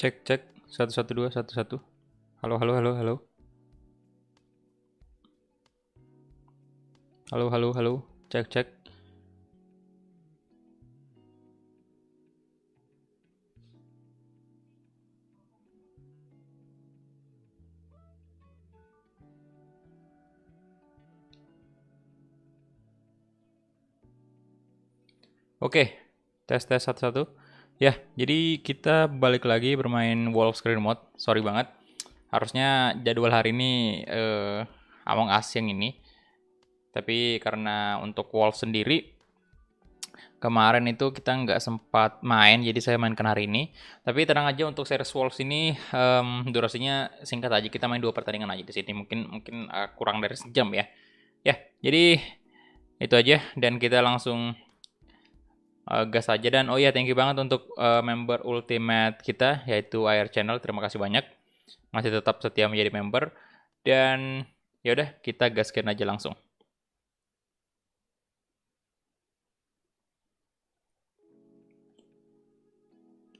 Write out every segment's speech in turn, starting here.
Cek cek 112 11. Halo halo halo halo. Halo halo halo. Cek cek. Oke, tes tes 11. Ya, jadi kita balik lagi bermain Wolf Screen Mode. Sorry banget. Harusnya jadwal hari ini Among Us yang ini. Tapi karena untuk Wolf sendiri kemarin itu kita nggak sempat main, jadi saya mainkan hari ini. Tapi tenang aja untuk series Wolves ini durasinya singkat aja. Kita main 2 pertandingan aja di sini. Mungkin kurang dari sejam ya. Ya, jadi itu aja dan kita langsung gas aja. Dan oh ya, thank you banget untuk member ultimate kita yaitu Air Channel. Terima kasih banyak masih tetap setia menjadi member. Dan yaudah, kita gaskan aja langsung.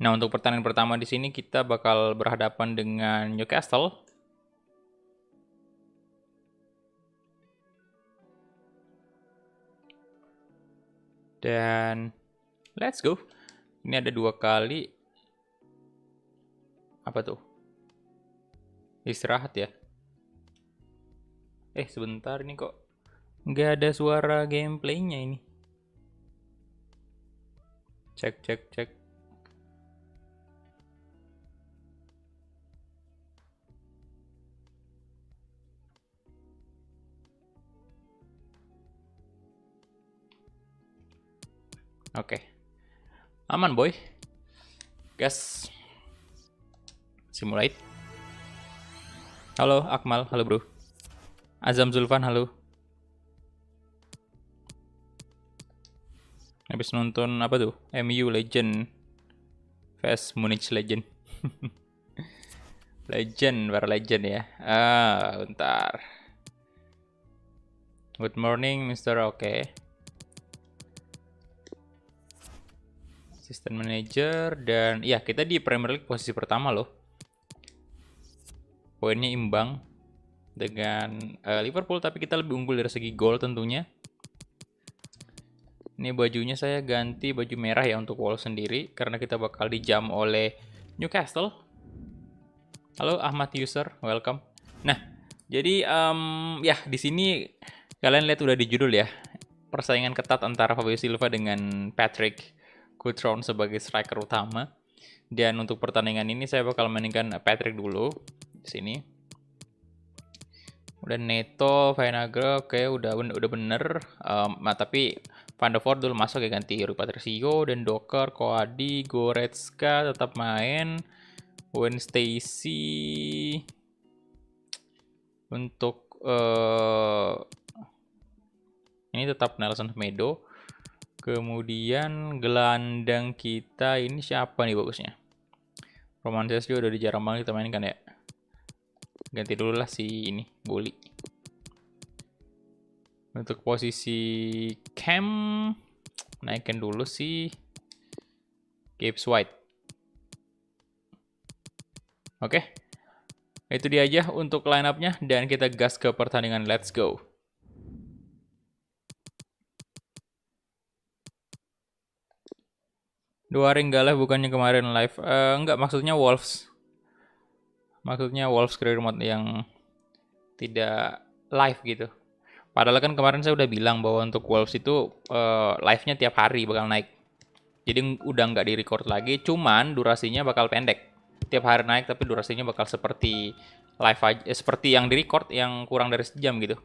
Nah, untuk pertandingan pertama di sini kita bakal berhadapan dengan Newcastle. Dan let's go. Ini ada 2 kali. Apa tuh? Istirahat ya. Sebentar, ini kok nggak ada suara gameplaynya ini. Cek cek cek. Oke. Aman boy. Gas. Simulate. Halo Akmal, halo bro. Azam Zulfan, halo. Habis nonton apa tuh? MU Legend vs Munich Legend. Para legend ya. Bentar. Good morning, Mr. Oke. Assistant Manager dan ya kita di Premier League posisi pertama loh. Poinnya imbang dengan Liverpool, tapi kita lebih unggul dari segi gol tentunya. Ini bajunya saya ganti baju merah ya untuk Wolves sendiri karena kita bakal dijam oleh Newcastle. Halo Ahmad User, welcome. Nah, jadi ya di sini kalian lihat udah di judul ya. Persaingan ketat antara Fabio Silva dengan Patrick Cutrone sebagai striker utama. Dan untuk pertandingan ini saya bakal mainkan Patrick dulu di sini. Udah Neto, Vainagra, oke udah bener. Tapi Van der Voort dulu masuk ya, ganti Rui Patricio, dan Docker, Koadi, Goretzka tetap main. Wayne Stacy. Untuk ini tetap Nelson Semedo. Kemudian gelandang kita ini siapa nih bagusnya? Roman Sesio udah jarang banget kita mainkan ya. Ganti dulu lah si ini, Bully. Untuk posisi Cam, naikkan dulu si Gibbs White. Oke. Itu dia aja untuk line up-nya dan kita gas ke pertandingan. Let's go. Dua hari enggak live bukannya kemarin live. Enggak, maksudnya Wolves. Maksudnya Wolves Career Mode yang tidak live gitu. Padahal kan kemarin saya udah bilang bahwa untuk Wolves itu live-nya tiap hari bakal naik. Jadi udah nggak di-record lagi, cuman durasinya bakal pendek. Tiap hari naik tapi durasinya bakal seperti live aja, seperti yang di-record yang kurang dari sejam gitu.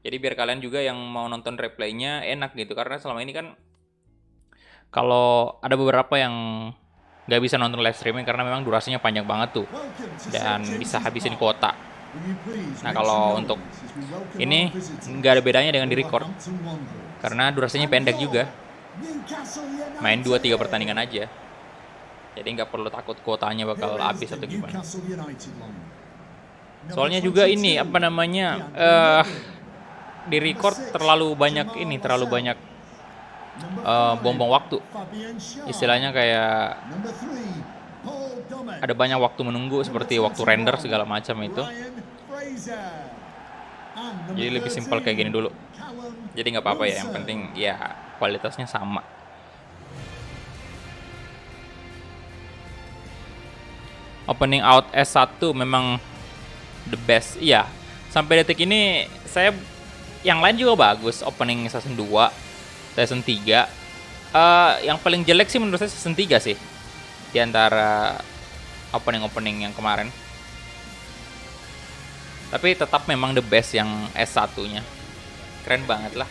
Jadi biar kalian juga yang mau nonton replaynya enak gitu. Karena selama ini kan kalau ada beberapa yang nggak bisa nonton live streaming karena memang durasinya panjang banget tuh dan bisa habisin kuota. Nah kalau untuk ini nggak ada bedanya dengan di record karena durasinya pendek juga, main 2-3 pertandingan aja, jadi nggak perlu takut kuotanya bakal habis atau gimana. Soalnya juga ini apa namanya di record terlalu banyak buang-buang waktu, istilahnya kayak ada banyak waktu menunggu seperti waktu render segala macam itu. Jadi lebih simpel kayak gini dulu. Jadi nggak apa-apa ya, yang penting ya kualitasnya sama. Opening out S1 memang the best. Iya, sampai detik ini saya yang lain juga bagus. Opening season 2, season 3. Yang paling jelek sih menurut saya season 3 sih. Di antara opening-opening yang kemarin. Tapi tetap memang the best yang S1-nya. Keren banget lah.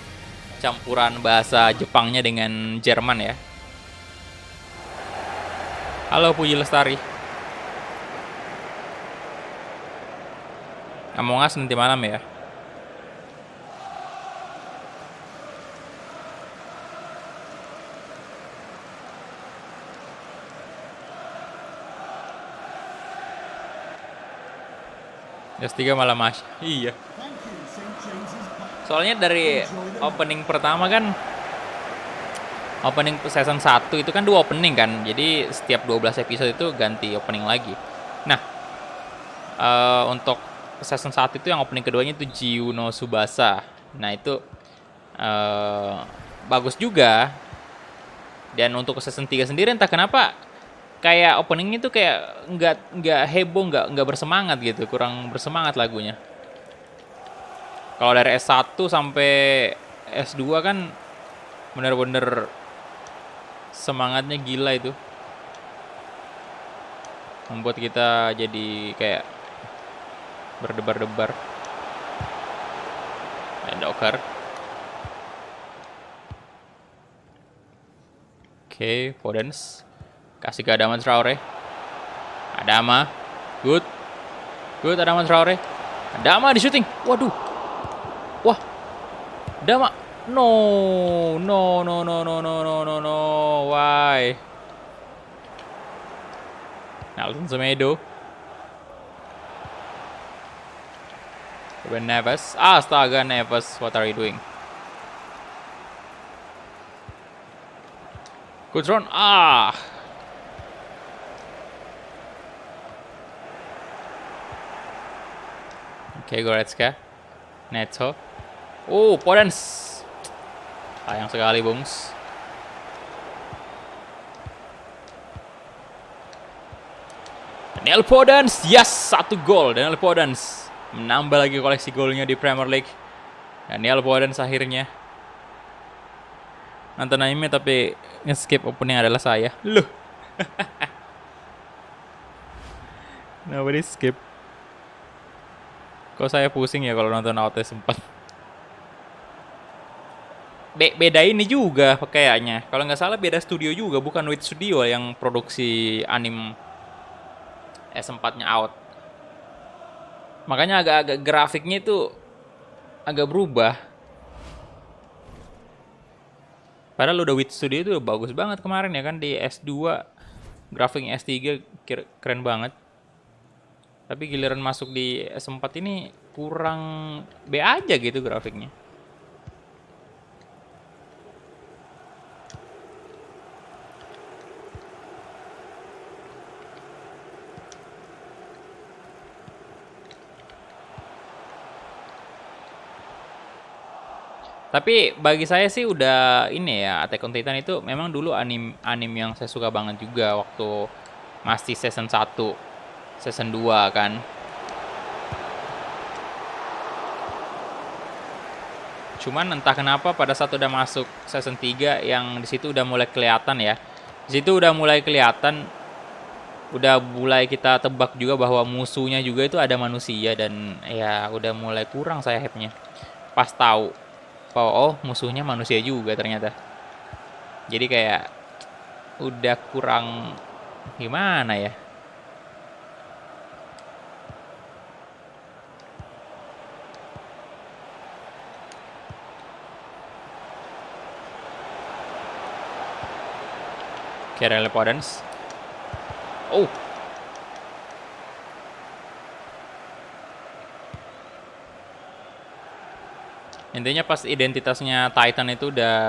Campuran bahasa Jepangnya dengan Jerman ya. Halo Puji Lestari. Among Us nanti malam ya. S3 malam Mas. Iya. Soalnya dari opening pertama kan, opening season 1 itu kan 2 opening kan. Jadi setiap 12 episode itu ganti opening lagi. Nah, untuk season 1 itu yang opening keduanya itu Jiu no Subasa. Nah, itu bagus juga. Dan untuk season 3 sendiri entah kenapa kayak openingnya tuh kayak nggak heboh, nggak bersemangat gitu, kurang bersemangat lagunya. Kalau dari S1 sampai S2 kan bener-bener semangatnya gila itu, membuat kita jadi kayak berdebar-debar. Docker. Oke, Podens. Kasih ke Adama Traore. Adama. Good. Good Adama Traore. Adama di shooting. Waduh. Wah. Adama. No. No, no, no, no, no, no, no, no. Why? Nelson Semedo. Ruben Neves. Astaga Neves. What are you doing? Good run. Oke, Goretzka. Neto. Oh, Podens. Sayang sekali, Bungs. Daniel Podens. Yes, 1 gol. Daniel Podens menambah lagi koleksi golnya di Premier League. Daniel Podens akhirnya. Nonton anime tapi nge-skip opening adalah saya. Loh. Nobody skip. Kok saya pusing ya kalau nonton AOT sempat. Beda ini juga kayaknya. Kalau nggak salah beda studio juga, bukan Wit Studio yang produksi anim S4-nya out. Makanya agak-agak grafiknya itu agak berubah. Padahal udah Wit Studio itu bagus banget kemarin ya kan, di S2 grafiknya S3 keren banget. Tapi giliran masuk di S4 ini kurang B aja gitu grafiknya. Tapi bagi saya sih udah ini ya, Attack on Titan itu memang dulu anime yang saya suka banget juga waktu masih season 1, season 2 kan. Cuman entah kenapa pada saat udah masuk season 3 yang di situ udah mulai kelihatan ya. Di situ udah mulai kelihatan, udah mulai kita tebak juga bahwa musuhnya juga itu ada manusia, dan ya udah mulai kurang saya hype-nya. Pas tahu bahwa oh musuhnya manusia juga ternyata. Jadi kayak udah kurang gimana ya. Kerele Podens. Oh. Intinya pas identitasnya Titan itu udah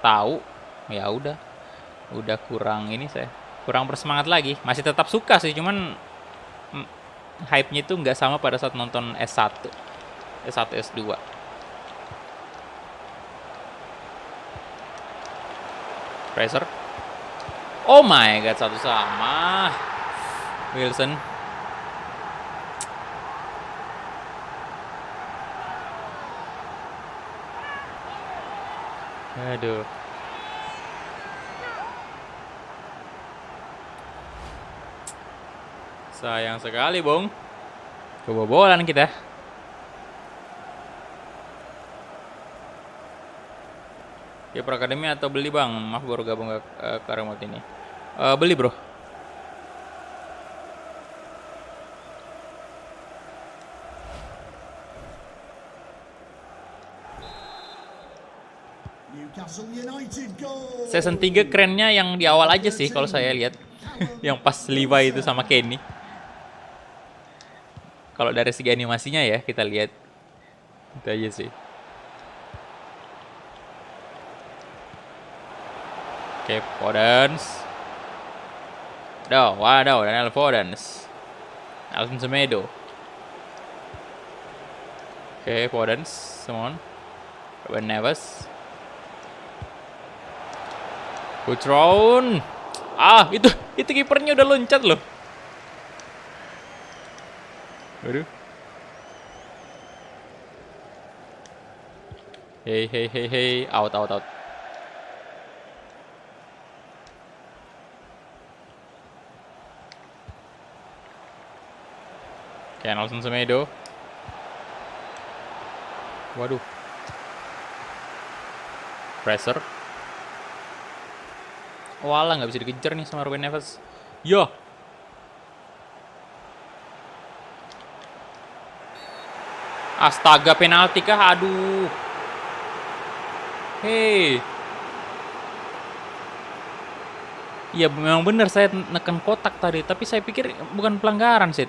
tahu, ya udah kurang ini saya, kurang bersemangat lagi. Masih tetap suka sih, cuman hype-nya itu nggak sama pada saat nonton S1, S2. Fraser. Oh my god, satu sama. Wilson. Aduh. Sayang sekali, Bung. Kebobolan kita. Ya, Akademi atau beli, Bang? Maaf, baru gabung ke remote ini. Beli, bro. Season 3 kerennya yang di awal aja sih kalau saya lihat. Yang pas Levi itu sama Kenny. Kalau dari segi animasinya ya kita lihat. Itu aja sih. Oke, Podence. Waduh, Daniel Podence. Nelson Semedo. Oke, Podence, Simon. Ruben Neves. Kutroun. Itu kipernya udah loncat loh. Aduh. Hey, out. Oke, Nelson Semedo. Waduh. Pressure. Walah, nggak bisa dikejar nih sama Ruben Neves. Yo. Astaga, penalti kah? Aduh. Hei. Iya, memang benar saya neken kotak tadi, tapi saya pikir bukan pelanggaran, Sid.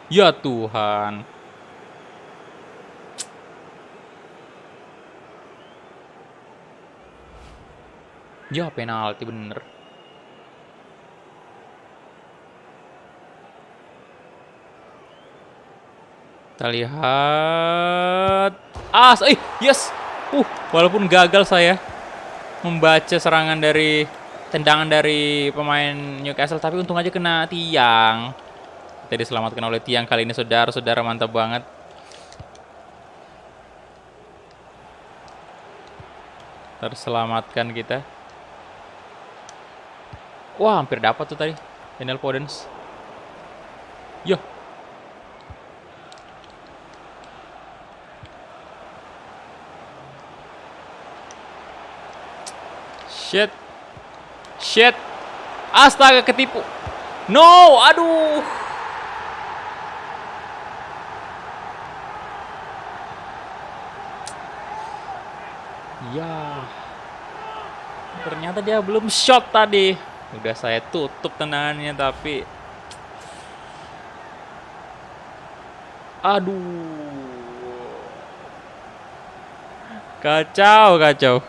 Ya Tuhan. Ya, penalti bener. Kita lihat. Yes. Walaupun gagal saya membaca tendangan dari pemain Newcastle, tapi untung aja kena tiang. Kita diselamatkan oleh tiang kali ini, saudara-saudara, mantap banget. Terselamatkan kita. Wah, hampir dapat tuh tadi. Daniel Podence. Yo. Shit. Astaga, ketipu. No, aduh. Ya. Ternyata dia belum shot tadi. Udah saya tutup tendangannya, tapi aduh. Kacau.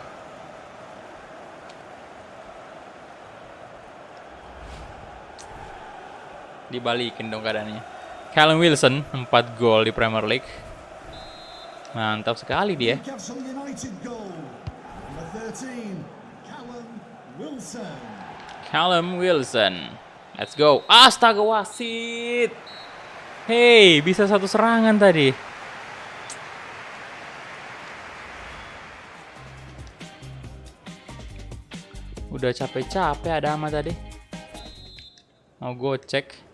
Dibalikin dong keadaannya. Callum Wilson 4 gol di Premier League. Mantap sekali dia. Callum Wilson. Let's go. Astaga, wasit. Hey, bisa satu serangan tadi. Udah capek-capek ada ama tadi. Mau gocek.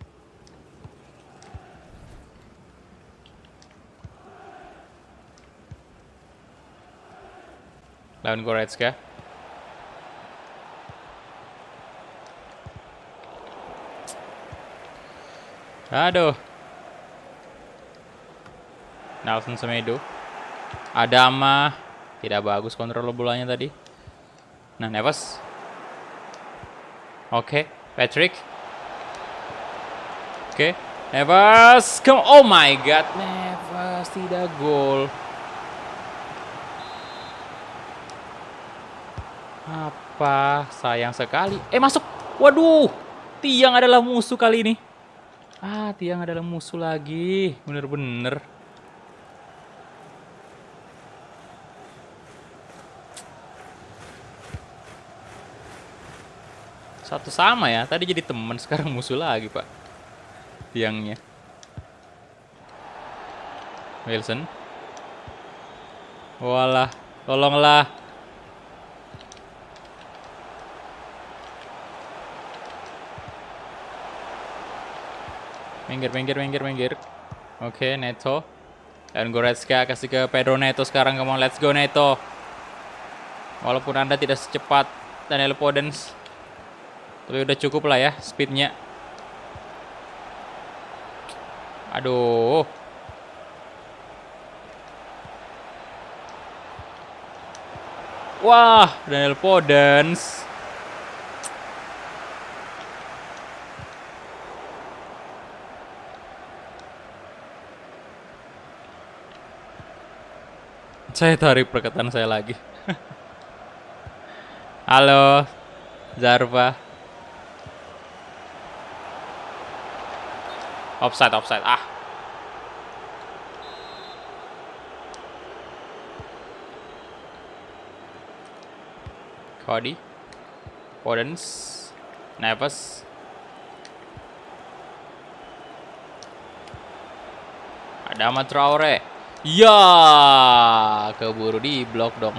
Lawan Goretzka. Aduh. Nelson Semedo. Adama. Tidak bagus kontrol bolanya tadi. Nah, Neves. Oke, Patrick. Oke, Neves. Oh my god, Neves tidak gol. Apa? Sayang sekali. Masuk. Waduh. Tiang adalah musuh kali ini. Ah, Tiang adalah musuh lagi. Bener-bener. Satu sama ya. Tadi jadi teman, sekarang musuh lagi, Pak. Tiangnya. Wilson. Walah, tolonglah. Minggir. Oke, Neto. Dan Goretzka kasih ke Pedro Neto sekarang. Come on, let's go Neto. Walaupun Anda tidak secepat Daniel Podence, tapi udah cukup lah ya speednya. Aduh. Wah, Daniel Podence. Saya tarik perkataan saya lagi. Halo, Zarva. Offside. Ah. Cody. Podence. Neves. Adama Traore. Ya, keburu di blok dong.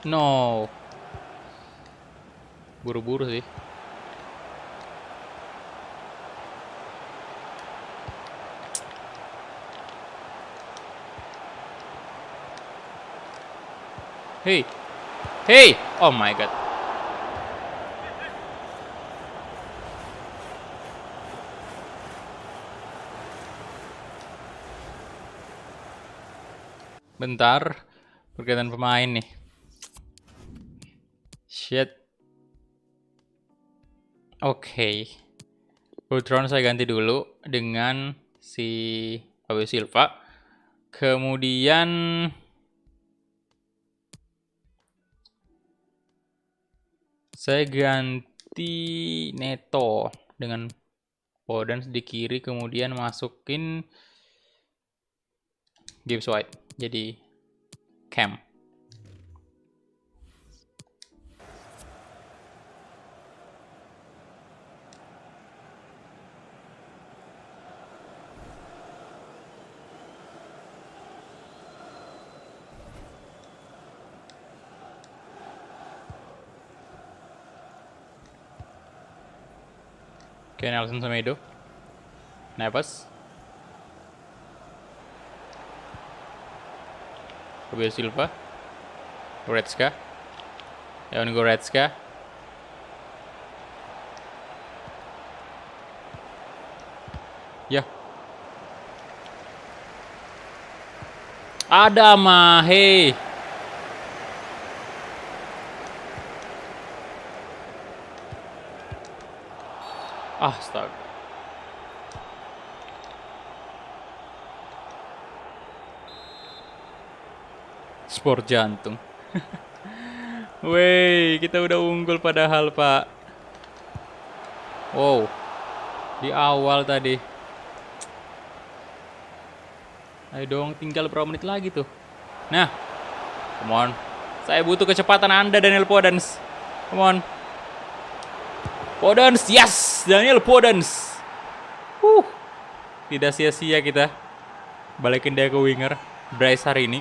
No. Buru-buru sih. Hey. Oh my god. Bentar. Pergantian pemain nih. Shit. Oke. Ultron saya ganti dulu dengan si Fabio Silva. Kemudian saya ganti Neto dengan Podence di kiri, kemudian masukin Gibbs White jadi Cam. Oke, Nelson Semedo. Neves. Fabio Silva. Goretzka. Leon Goretzka. Ya. Adama, hey. Astaga. Sport jantung. Wey, kita udah unggul padahal, Pak. Wow. Di awal tadi. Ayo dong, tinggal berapa menit lagi tuh. Nah. Come on. Saya butuh kecepatan Anda, Daniel Podence. Come on. Podence, yes! Daniel Podence. Tidak sia-sia kita balikin dia ke winger. Bryce hari ini.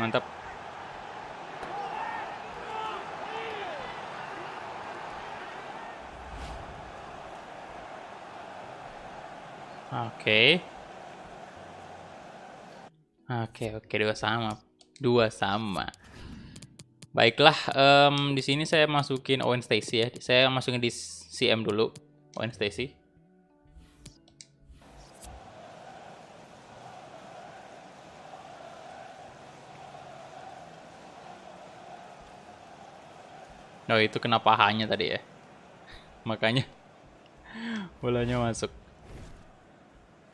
Mantap. Oke, dua sama. Baiklah, di sini saya masukin Owen Stacy ya. Saya masukin di CM dulu, Owen Stacy. Oh, itu kena pahanya tadi ya. Makanya bolanya masuk.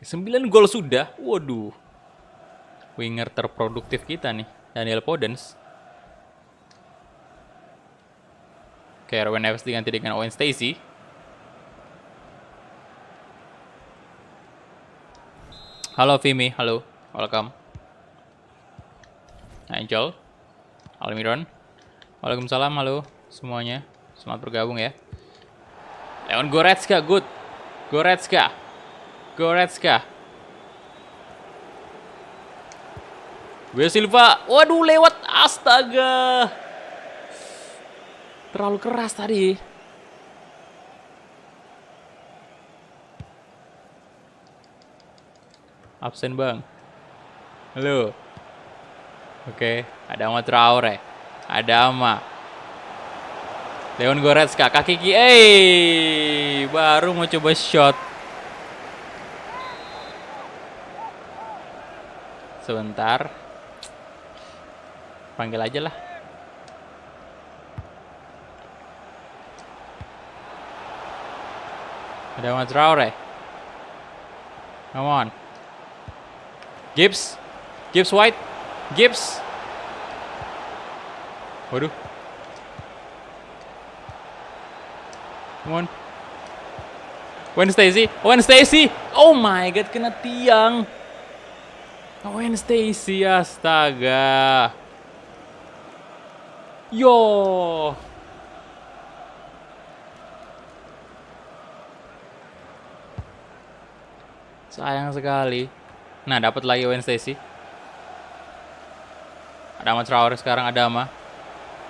9 gol sudah. Waduh. Winger terproduktif kita nih, Daniel Podence. Oke, Ruben Neves diganti dengan Owen Stacey. Halo Vimy, halo. Welcome. Angel. Almiron. Waalaikumsalam, halo semuanya. Selamat bergabung ya. Leon Goretzka, good. Goretzka. Will Silva. Waduh, lewat. Astaga. Terlalu keras tadi. Absen bang. Halo. Oke, ada Ama Traore. Ada Ama. Leon Goretzka, kaki kiri. Baru mau coba shot. Sebentar. Panggil aja lah. Ada Ama Traore. Come on. Gibbs White. Gibbs. Waduh. Come on. Owen Stacey. Oh my god, kena tiang. Owen Stacey, astaga. Yo. Sayang sekali. Nah, dapat lagi Owen Stacey. Adama Traore sekarang, Adama.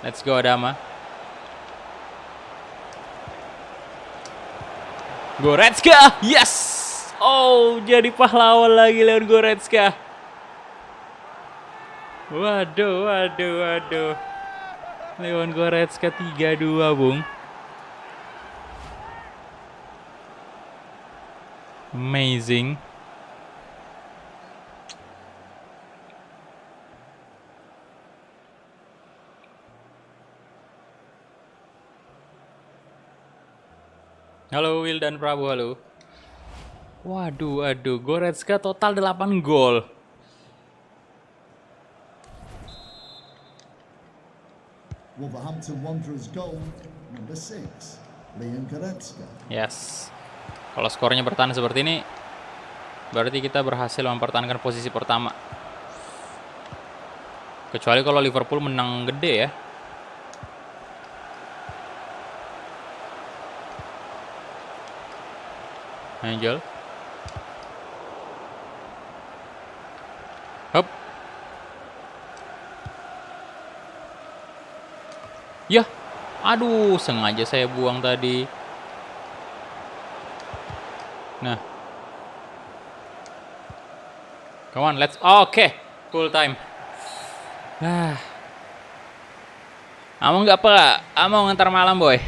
Let's go Adama. Goretzka, yes. Oh, jadi pahlawan lagi Leon Goretzka. Waduh. Leon Goretzka 3-2, Bung. Amazing. Halo Will dan Prabu, halo. Waduh, Goretzka total 8 gol. Wolverhampton Wanderers goal number 6, Leon Goretzka. Yes. Kalau skornya bertahan seperti ini, berarti kita berhasil mempertahankan posisi pertama. Kecuali kalau Liverpool menang gede ya. Angel. Hop. Ya. Aduh, sengaja saya buang tadi. Nah. Come on, let's. Oke. Full time. Amo nggak apa? Amo ngantar malam, boy.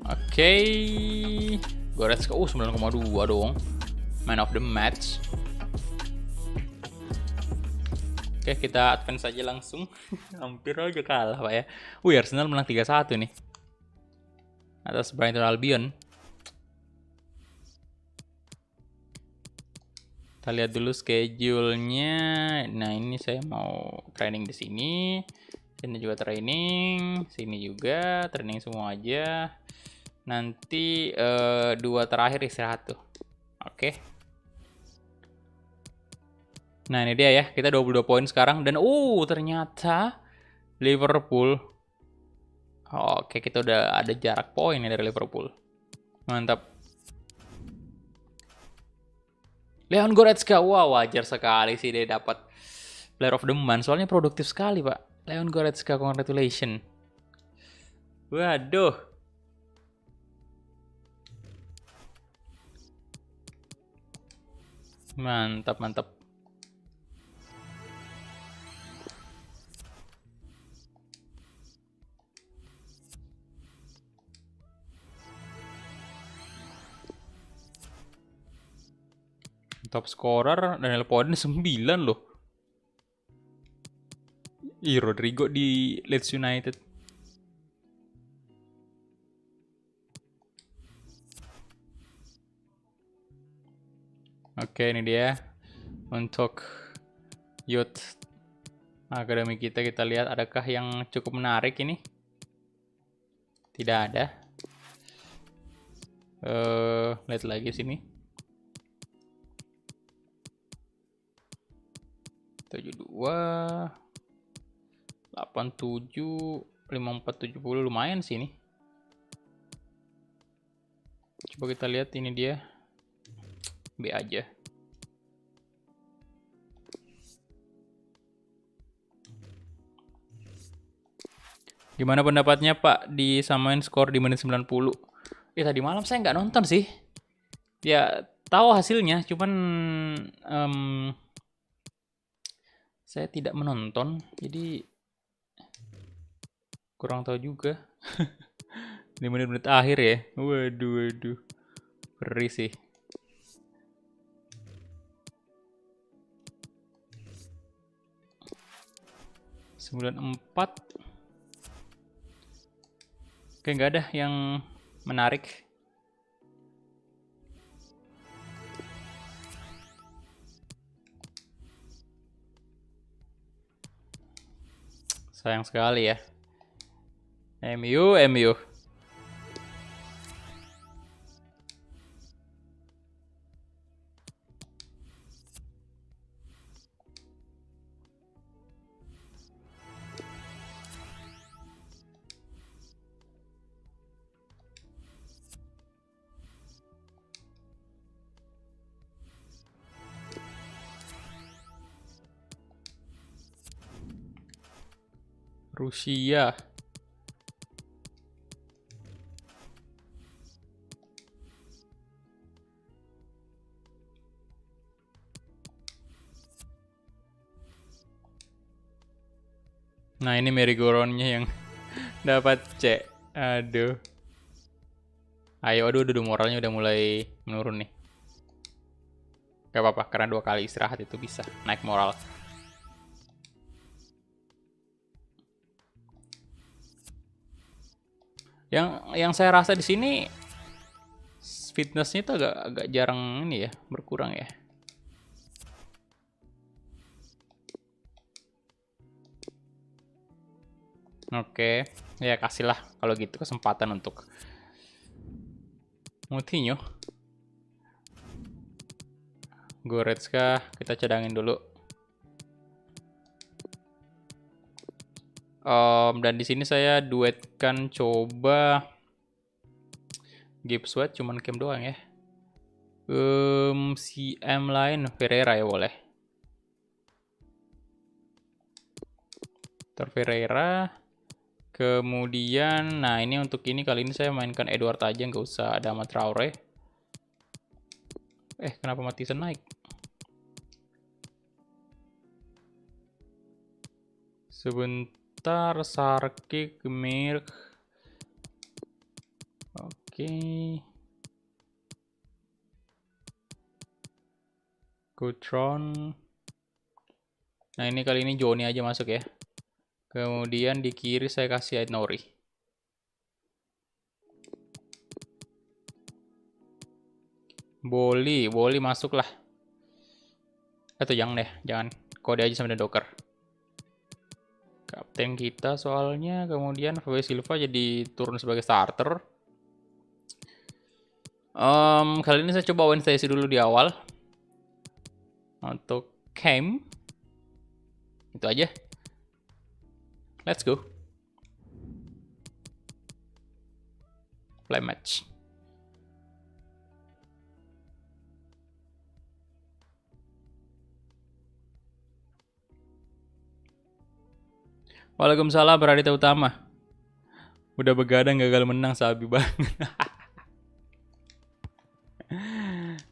Oke. Goretzka 9,2 dong. Man of the match. Oke, kita advance aja langsung. Hampir aja kalah, Pak ya. Arsenal menang 3-1 nih. Atas Brighton Albion. Kita lihat dulu schedule-nya. Nah, ini saya mau training di sini. Sini juga training, sini juga training semua aja. Nanti 2 terakhir istirahat tuh. Oke. Nah, ini dia ya. Kita 22 poin sekarang dan ternyata Liverpool. Oke, kita udah ada jarak poin nih dari Liverpool. Mantap. Leon Goretzka, wow, wajar sekali sih dia dapat Player of the Month. Soalnya produktif sekali, Pak. Leon Goretzka, congratulations. Waduh. Mantap. Top scorer Daniel Podence 9 loh. Ih, Rodrigo di Leeds United. Oke, ini dia untuk youth akademi kita. Kita lihat adakah yang cukup menarik ini. Tidak ada. Lihat lagi sini. 72 87 54 70 lumayan sih ini. Coba kita lihat, ini dia. B aja. Gimana pendapatnya Pak disamain skor di menit 90? Ya tadi malam saya nggak nonton sih. Ya tahu hasilnya, cuman saya tidak menonton, jadi kurang tahu juga. Di menit-menit akhir ya. Waduh. Ngeri sih. (94) Oke, nggak ada yang menarik. Sayang sekali ya. MU. Rusia. Nah, ini merry-go-round-nya yang dapat C. Aduh. Aduh, moralnya udah mulai menurun nih. Gak apa-apa, karena 2 kali istirahat itu bisa naik moral. Yang saya rasa di sini fitnessnya itu agak jarang ini ya, berkurang ya. Oke, ya kasihlah kalau gitu kesempatan untuk Moutinho. Goretzka kita cadangin dulu. Dan di sini saya duetkan coba Gibbs White, cuman camp doang ya. CM lain Ferreira ya boleh. Ferreira. Kemudian, nah ini untuk ini kali ini saya mainkan Edward aja, nggak usah ada Adama Traore. Kenapa Mattison naik? Sebentar, Sarki, Gemir. Oke. Gutron. Nah ini kali ini Joni aja masuk ya. Kemudian di kiri saya kasih Aït-Nouri. Boli masuk lah. Atau jangan deh, jangan. Kode aja sama Docker. Kapten kita soalnya. Kemudian Fabio Silva jadi turun sebagai starter. Kali ini saya coba Wednesday dulu di awal. Untuk Cam. Itu aja. Let's go. Play match. Waalaikumsalam Raditya Utama. Udah begadang gagal menang, sabi banget.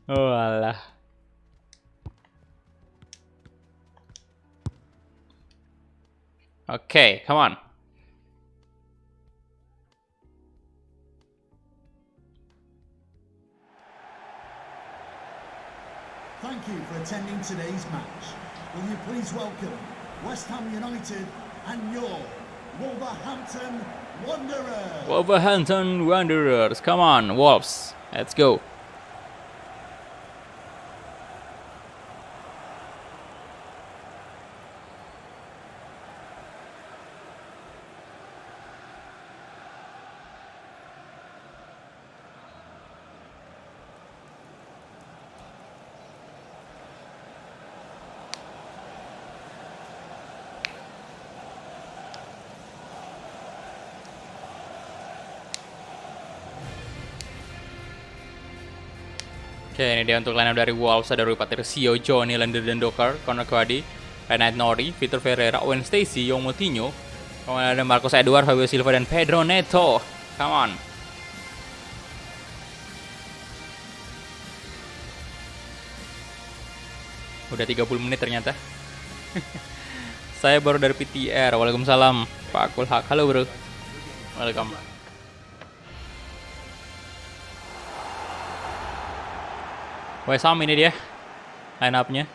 Oh alah. Okay, come on. Thank you for attending today's match. Will you please welcome West Ham United and your Wolverhampton Wanderers. Wolverhampton Wanderers. Come on, Wolves. Let's go. Oke, ini dia untuk line up dari Wolves. Ada Rui Patricio, Johnny, Lander dan Docker, Conor Kwadi, Renat Nori, Vitor Ferreira, Owen Stacy, Young Moutinho. Kemudian ada Marcos Edward, Fabio Silva, dan Pedro Neto. Come on. Udah 30 menit ternyata. Saya baru dari PTR. Waalaikumsalam, Pak Kulhak. Halo bro. Welcome. West Ham ini dia line up-nya.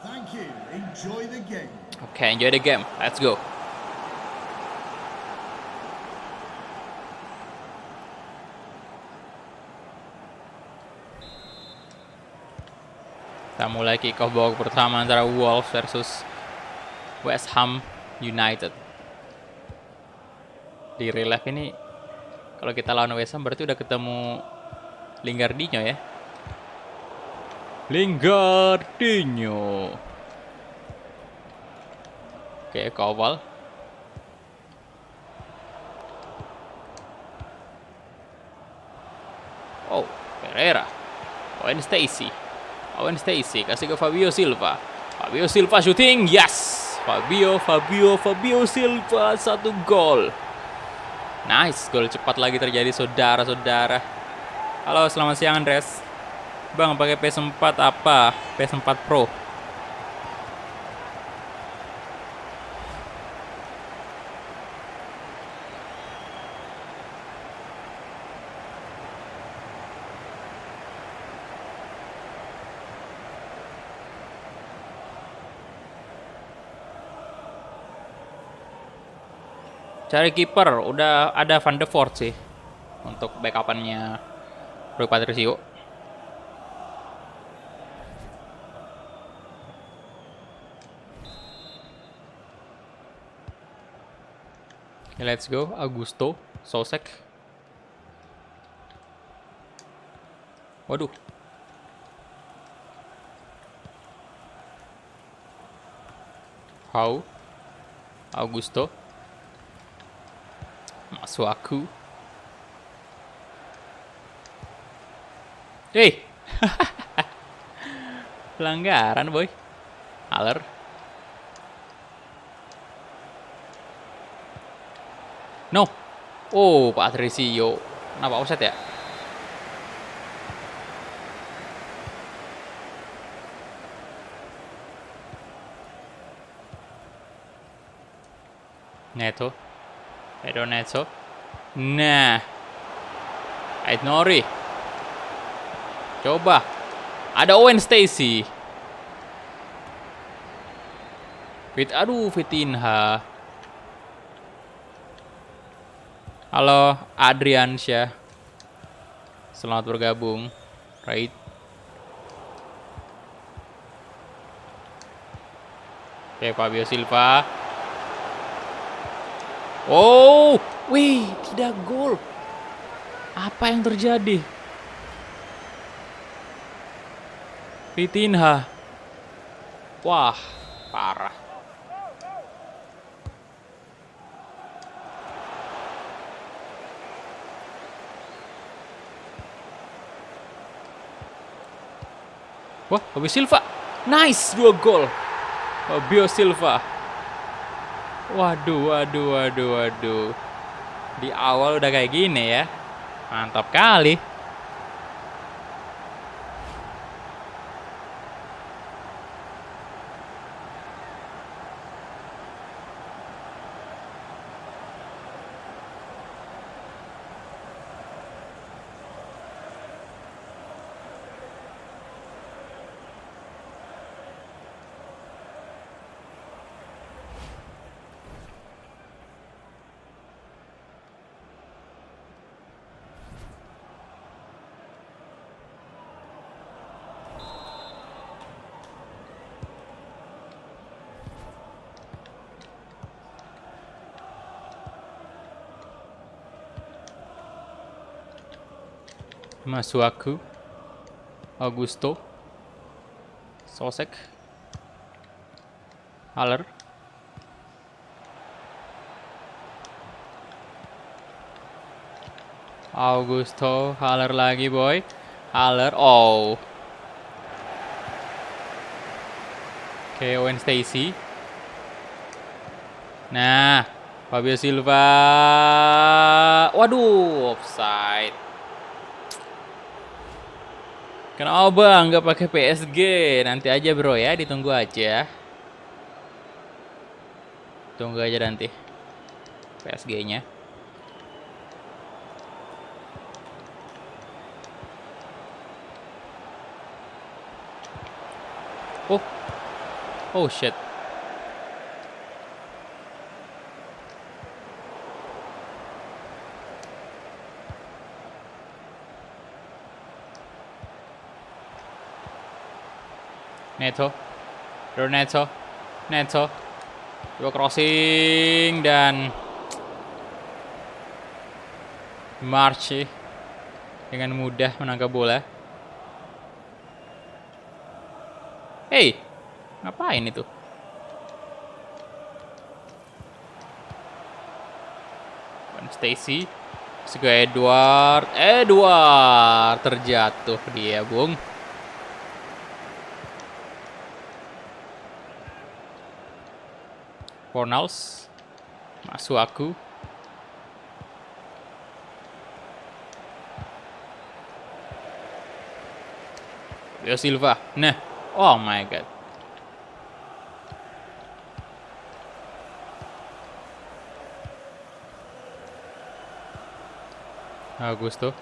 Thank you. Enjoy the game. Okay, enjoy the game. Let's go. Kita mulai kick off babak pertama antara Wolves versus West Ham United. Di real life ini kalau kita lawan West Ham berarti udah ketemu Lingardinho ya. Lingardinho. Oke, Kowal. Oh, Pereira. Owen Stacy. Owen Stacy kasih ke Fabio Silva. Fabio Silva shooting. Yes. Fabio Silva 1 gol. Nice, gol cepat lagi terjadi saudara-saudara. Halo, selamat siang Andres. Bang, pakai PS4 apa? PS4 Pro. Cari kiper, udah ada Van de Voort sih untuk backupannya Rui Patricio. Okay, let's go. Augusto, Sosek. Waduh. How? Augusto. Masuaku. Hey. Pelanggaran, boy. Haller. No. Oh, Patricio. Kenapa offset ya? Neto. Pedro Neto. Nah. Ait Nori. Coba. Ada Owen Stacy. Aduh, Vitinha. Halo, Adriansyah. Selamat bergabung. Right. Oke, Fabio Silva. Oh, wih, tidak gol. Apa yang terjadi? Vitinha. Wah, parah. Wah, Fabio Silva. Nice, 2 gol. Fabio Silva. Waduh. Di awal udah kayak gini ya. Mantap kali. Masuaku, Augusto, Sosek, Haller, Augusto, Haller lagi boy, Haller, oh, oke, Owen Stacy, nah, Fabio Silva, waduh, offside. Kenapa bang nggak pakai PSG? Nanti aja bro ya, ditunggu aja. Tunggu aja nanti PSG-nya. Oh, oh shit. Neto, Neto, coba crossing dan Marchi dengan mudah menangkap bola. Hey, ngapain itu? Van Stacy, juga Edward terjatuh dia, Bung. Fornals, Masuaku, Fabio Silva. Nah, oh my god. Augusto.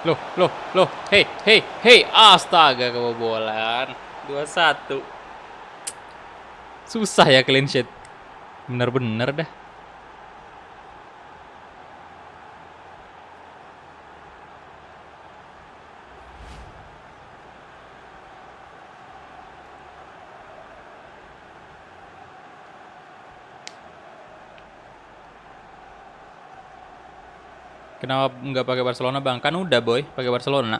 Loh, hey, astaga kebobolan. 2-1. Susah ya clean sheet. Bener-bener dah. Kenapa nggak pakai Barcelona bang? Kan udah boy, pakai Barcelona.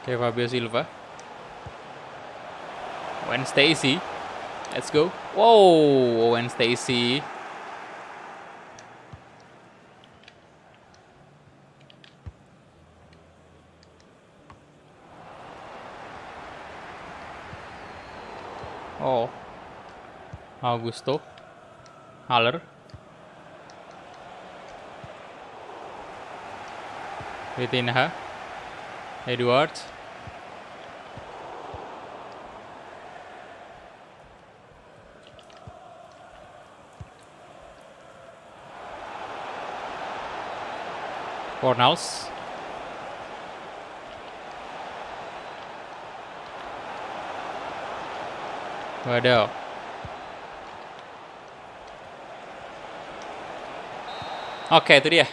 Oke, Fabio Silva. Owen Stacy. Let's go. Wow, Owen Stacy. Oh. Augusto. Haller. Vitinha. Edwards. Fornals. Waduh. Oke, itu dia.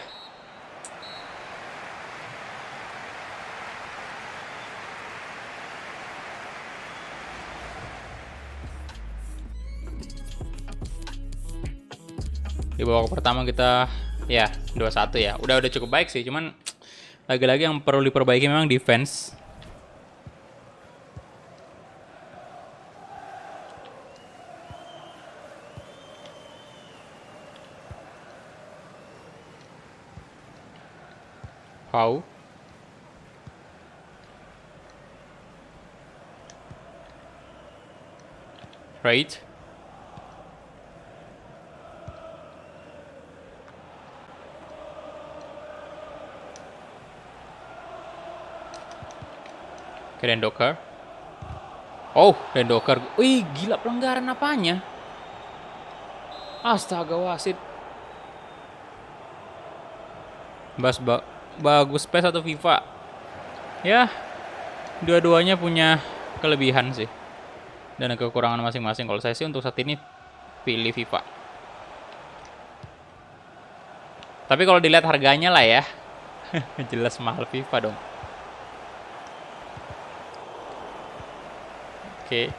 Di babak pertama kita ya 2-1 ya. Udah cukup baik sih, cuman lagi-lagi yang perlu diperbaiki memang defense. Pau. Right. Oke, Dendoker. Oh, Dendoker. Wih, gila pelanggaran apanya? Astaga wasit. Bagus PES atau FIFA? Ya, dua-duanya punya kelebihan sih dan kekurangan masing-masing. Kalau saya sih untuk saat ini pilih FIFA. Tapi kalau dilihat harganya lah ya, jelas mahal FIFA dong. Oke.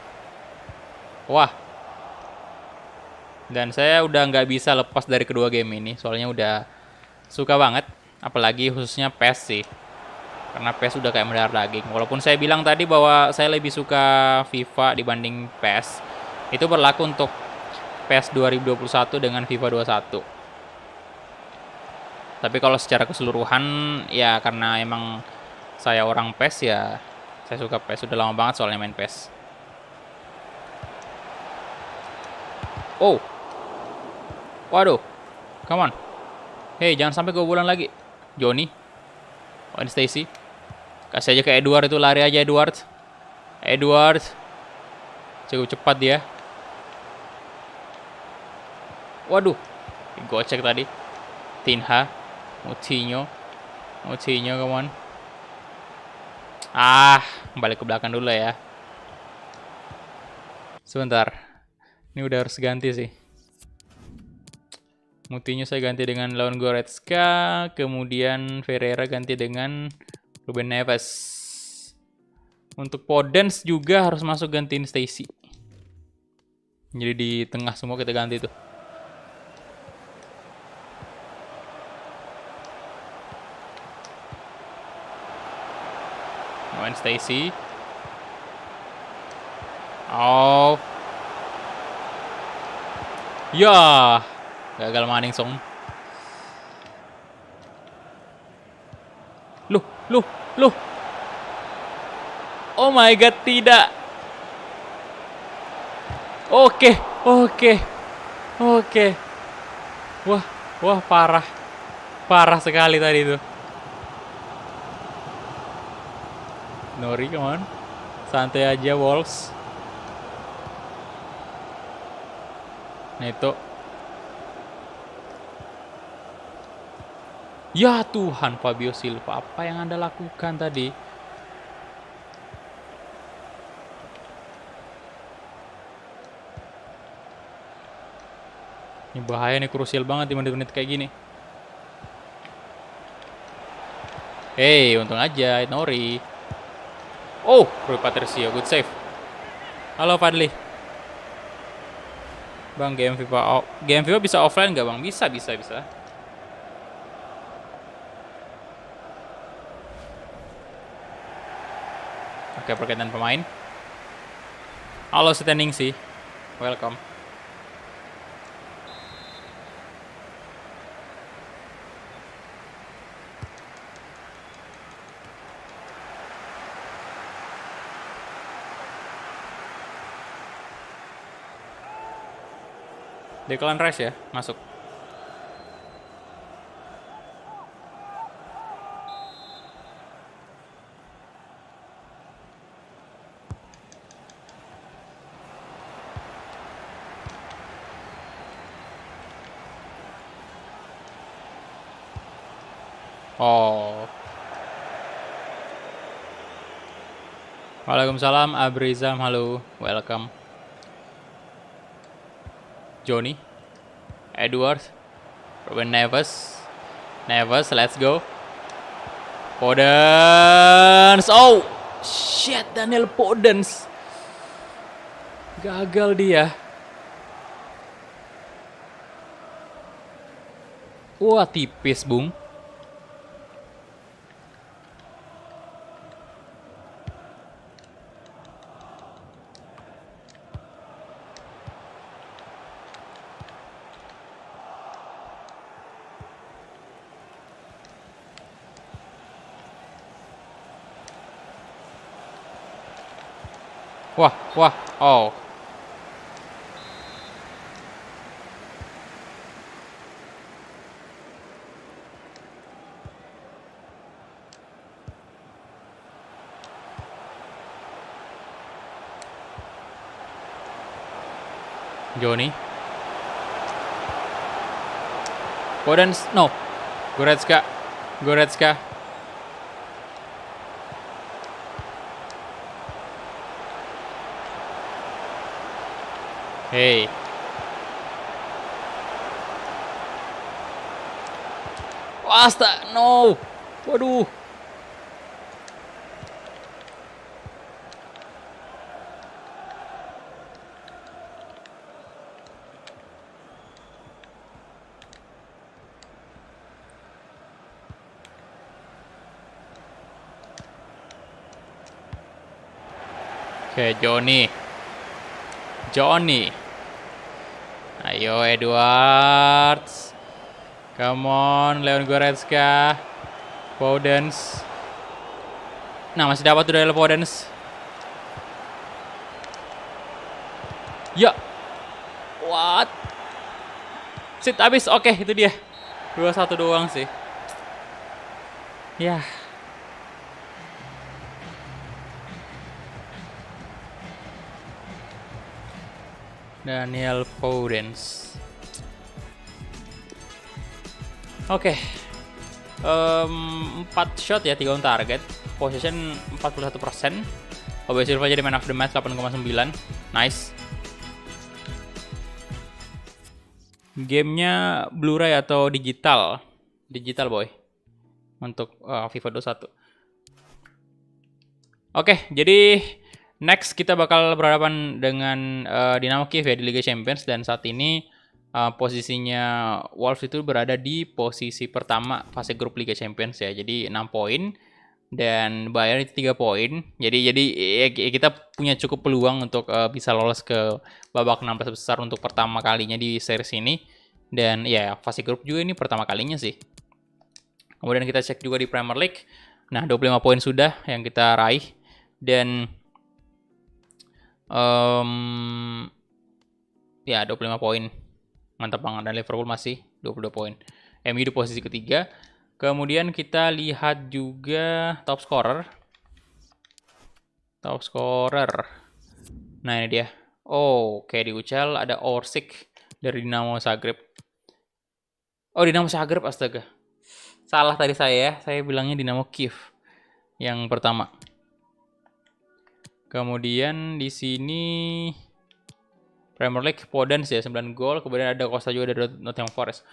Wah. Dan saya udah nggak bisa lepas dari kedua game ini, soalnya udah suka banget. Apalagi khususnya PES sih. Karena PES udah kayak mendarah daging. Walaupun saya bilang tadi bahwa saya lebih suka FIFA dibanding PES. Itu berlaku untuk PES 2021 dengan FIFA 21. Tapi kalau secara keseluruhan ya karena emang saya orang PES ya saya suka PES. Sudah lama banget soalnya main PES. Oh. Waduh. Come on. Hey, jangan sampai kebobolan lagi. Johnny. Oh, ini Stacy. Kasih aja ke Edward itu, lari aja Edward. Edward. Cukup cepat dia. Waduh. Gocek tadi. Tinha. Moutinho, come on. Balik ke belakang dulu ya. Sebentar. Ini udah harus ganti sih. Moutinho saya ganti dengan lawan Goretzka, kemudian Ferreira ganti dengan Ruben Neves. Untuk Podence juga harus masuk gantiin Stacy. Jadi di tengah semua kita ganti tuh. Main Stacy. Oh. Ya. Gagal maning song. Loh. Oh my god, tidak. Oke. Wah, parah. Parah sekali tadi itu. Nori, come on. Santai aja, Wolves. Neto. Ya Tuhan, Fabio Silva. Apa yang Anda lakukan tadi? Ini bahaya nih, krusial banget di menit-menit kayak gini. Hey, untung aja, Nori. Oh, Rui Patricio, good save. Halo Fadli. Bang, game FIFA bisa offline nggak bang? Bisa. Oke, pergantian pemain. Halo standing sih. Welcome. Declan Rice ya, masuk. Oh. Waalaikumsalam, Abrizam, halo, welcome. Johnny, Edward, Ruben Neves, let's go. Podence, oh, shit, Daniel Podence, gagal dia. Wah, tipis, Bung. Wah, oh. Johnny. Podence, no. Goretzka. Goretzka. Hey. Wasta, no. Waduh. Oke, Johnny. Ayo Edwards. Come on, Leon Goretzka. Podence. Nah, masih dapat tuh dari Podence. Ya. What? Sit habis. Oke, itu dia. 2-1 doang sih. Ya. Daniel Podence. Oke. 4 shot ya, 3 on target. Possession 41%. Obe Silva jadi man of the match 8,9. Nice. Gamenya Blu-ray atau digital? Digital boy. Untuk FIFA 21. Oke, jadi next kita bakal berhadapan dengan Dynamo Kiev ya di Liga Champions, dan saat ini posisinya Wolves itu berada di posisi pertama fase grup Liga Champions ya. Jadi 6 poin dan Bayern itu 3 poin. Jadi ya, kita punya cukup peluang untuk bisa lolos ke babak 16 besar untuk pertama kalinya di series ini. Dan ya fase grup juga ini pertama kalinya sih. Kemudian kita cek juga di Premier League. Nah, 25 poin sudah yang kita raih, dan ya 25 poin. Mantap banget. Dan Liverpool masih 22 poin. MU di posisi ketiga. Kemudian kita lihat juga top scorer. Top scorer. Nah, ini dia. Oh, oke, di UCL ada Orsic dari Dinamo Zagreb. Oh, Dinamo Zagreb, astaga. Salah tadi saya ya. Saya bilangnya Dinamo Kiev yang pertama. Kemudian di sini Premier League Podence ya 9 gol, kemudian ada Costa juga dari Nottingham Forest.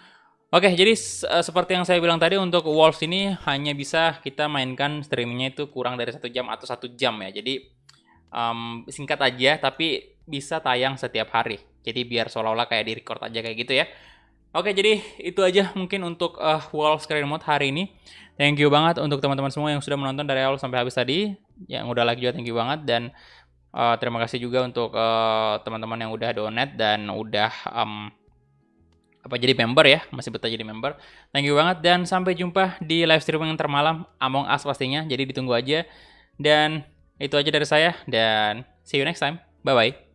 Oke, jadi seperti yang saya bilang tadi, untuk Wolves ini hanya bisa kita mainkan streamingnya itu kurang dari 1 jam atau 1 jam ya. Jadi singkat aja, tapi bisa tayang setiap hari. Jadi biar seolah-olah kayak di record aja kayak gitu ya. Oke, jadi itu aja mungkin untuk Wolves Career Mode hari ini. Thank you banget untuk teman-teman semua yang sudah menonton dari awal sampai habis tadi. Yang udah like juga thank you banget, dan terima kasih juga untuk teman-teman yang udah donate dan udah jadi member ya, masih betah jadi member. Thank you banget, dan sampai jumpa di live streaming termalam Among Us pastinya. Jadi ditunggu aja. Dan itu aja dari saya, dan see you next time. Bye bye.